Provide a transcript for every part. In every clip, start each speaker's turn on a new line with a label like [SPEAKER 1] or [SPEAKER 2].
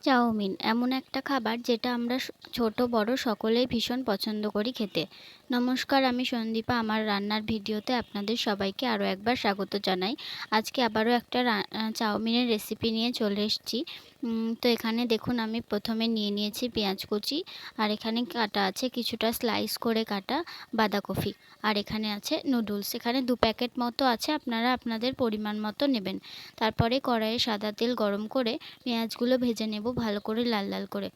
[SPEAKER 1] Chowmein এমন একটা খাবার যেটা আমরা ছোট বড় সকলেই ভীষণ পছন্দ করি খেতে। নমস্কার, আমি সন্দীপা। আমার রান্নার ভিডিওতে আপনাদের সবাইকে আরও একবার স্বাগত জানাই। আজকে আবারও একটা চাউমিনের রেসিপি নিয়ে চলে এসেছি। তো এখানে দেখুন, আমি প্রথমে নিয়ে নিয়েছি পেঁয়াজ কুচি, আর এখানে কাটা আছে কিছুটা স্লাইস করে কাটা বাঁধাকপি, আর এখানে আছে নুডলস। এখানে 2 প্যাকেট মতো আছে, আপনারা আপনাদের পরিমাণ মতো নেবেন। তারপরে কড়াইয়ে সাদা তেল গরম করে পেঁয়াজগুলো ভেজে নেব ভালো করে, লাল লাল করে।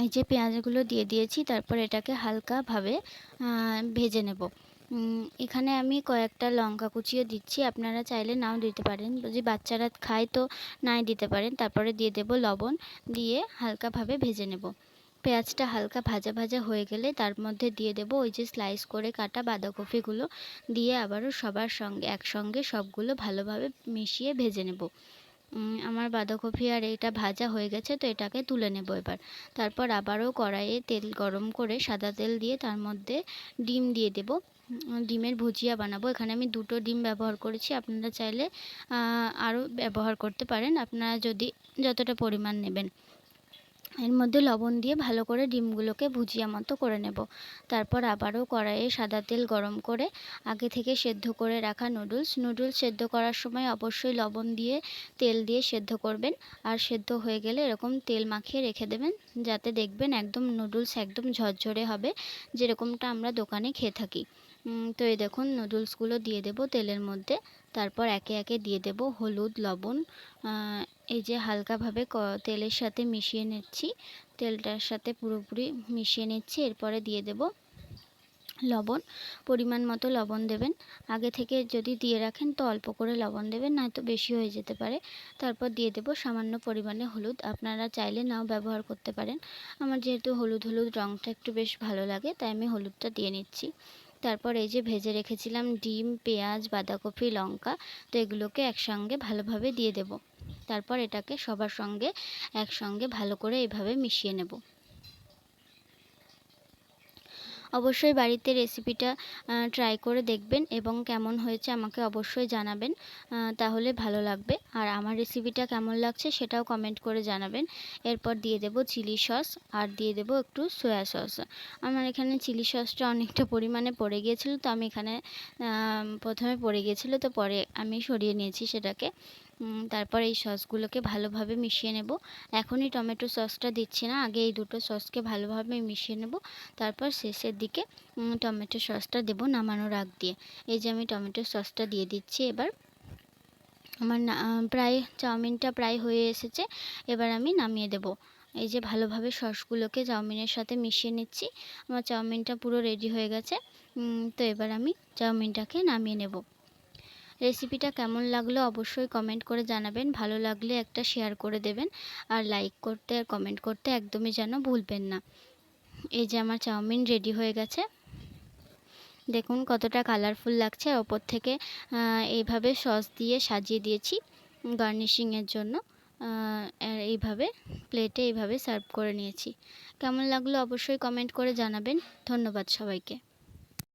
[SPEAKER 1] এই যে পেঁয়াজগুলো দিয়ে দিয়েছি, তারপর এটাকে হালকাভাবে ভেজে নেব। এখানে আমি কয়েকটা লঙ্কা কুচিয়ে দিচ্ছি, আপনারা চাইলে নাও দিতে পারেন, যদি বাচ্চারা খায় তো নাই দিতে পারেন। তারপরে দিয়ে দেব লবণ, দিয়ে হালকাভাবে ভেজে নেব। পেঁয়াজটা হালকা ভাজা ভাজা হয়ে গেলে তার মধ্যে দিয়ে দেব ওই যে স্লাইস করে কাটা বাঁধাকপিগুলো, দিয়ে আবারও সবার সঙ্গে একসঙ্গে সবগুলো ভালোভাবে মিশিয়ে ভেজে নেব। আমার বাঁধাকপি আর এটা ভাজা হয়ে গেছে, তো এটাকে তুলে নেব এবার। তারপর আবারও কড়াইয়ে তেল গরম করে সাদা তেল দিয়ে তার মধ্যে ডিম দিয়ে দেব। ডিমের ভুজিয়া বানাবো। এখানে আমি 2টো ডিম ব্যবহার করেছি, আপনারা চাইলে আরও ব্যবহার করতে পারেন, আপনারা যতটা পরিমাণ নেবেন। এর মধ্যে লবণ দিয়ে ভালো করে ডিমগুলোকে ভুজিয়া মতো করে নেব। তারপর আবারও কড়াইয়ে সাদা তেল গরম করে আগে থেকে সেদ্ধ করে রাখা নুডলস সেদ্ধ করার সময় অবশ্যই লবণ দিয়ে তেল দিয়ে সেদ্ধ করবেন। আর সেদ্ধ হয়ে গেলে এরকম তেল মাখিয়ে রেখে দেবেন, যাতে দেখবেন একদম নুডলস একদম ঝরঝরে হবে, যেরকমটা আমরা দোকানে খেয়ে থাকি। তো এই দেখুন, নুডলসগুলো দিয়ে দেব তেলের মধ্যে। তারপর একে একে দিয়ে দেব হলুদ, লবণ। এই যে হালকাভাবে তেলের সাথে মিশিয়ে নিচ্ছি, তেলটার সাথে পুরোপুরি মিশিয়ে নিচ্ছি। এরপরে দিয়ে দেব লবণ, পরিমাণ মতো লবণ দেবেন। আগে থেকে যদি দিয়ে রাখেন তো অল্প করে লবণ দেবেন, নয়তো বেশি হয়ে যেতে পারে। তারপর দিয়ে দেব সামান্য পরিমাণে হলুদ, আপনারা চাইলে নাও ব্যবহার করতে পারেন। আমার যেহেতু হলুদ হলুদ রঙটা একটু বেশ ভালো লাগে, তাই আমি হলুদটা দিয়ে নিচ্ছি। তারপর এই যে ভেজে রেখেছিলাম ডিম, পেঁয়াজ, বাঁধাকপি, লঙ্কা, তো এগুলোকে একসঙ্গে ভালোভাবে দিয়ে দেব। তারপর এটাকে সবার সঙ্গে একসঙ্গে ভালো করে এইভাবে মিশিয়ে নেব। অবশ্যই বাড়িতে রেসিপিটা ট্রাই করে দেখবেন এবং কেমন হয়েছে আমাকে অবশ্যই জানাবেন, তাহলে ভালো লাগবে। আর আমার রেসিপিটা কেমন লাগছে সেটাও কমেন্ট করে জানাবেন। এরপর দিয়ে দেব চিলি সস, আর দিয়ে দেব একটু সয়া সস। আমার এখানে চিলি সসটা অনেকটা পরিমাণে পড়ে গিয়েছিল, তো আমি এখানে প্রথমে পড়ে গিয়েছিল, তো পরে আমি সরিয়ে নিয়েছি সেটাকে। তারপর এই সসগুলোকে ভালোভাবে মিশিয়ে নেব। এখনই টমেটো সসটা দিচ্ছি না, আগে এই দুটো সসকে ভালোভাবে মিশিয়ে নেব। তারপর শেষের দিকে টমেটো সসটা দেব নামানোর আগ দিয়ে। এই যে আমি টমেটো সসটা দিয়ে দিচ্ছি এবার। আমার প্রায় চাউমিনটা প্রায় হয়ে এসেছে, এবার আমি নামিয়ে দেব। এই যে ভালোভাবে সসগুলোকে চাউমিনের সাথে মিশিয়ে নিচ্ছি। আমার চাউমিনটা পুরো রেডি হয়ে গেছে। তো এবার আমি চাউমিনটাকে নামিয়ে নেব। রেসিপিটা কেমন লাগলো অবশ্যই কমেন্ট করে জানাবেন। ভালো লাগলে একটা শেয়ার করে দেবেন, আর লাইক করতে আর কমেন্ট করতে একদমই যেন ভুলবেন না। এই যে আমার চাউমিন রেডি হয়ে গেছে, দেখুন কতটা কালারফুল লাগছে। ওপর থেকে এইভাবে সস দিয়ে সাজিয়ে দিয়েছি গার্নিশিংয়ের জন্য। আর এইভাবে প্লেটে এইভাবে সার্ভ করে নিয়েছি। কেমন লাগলো অবশ্যই কমেন্ট করে জানাবেন। ধন্যবাদ সবাইকে।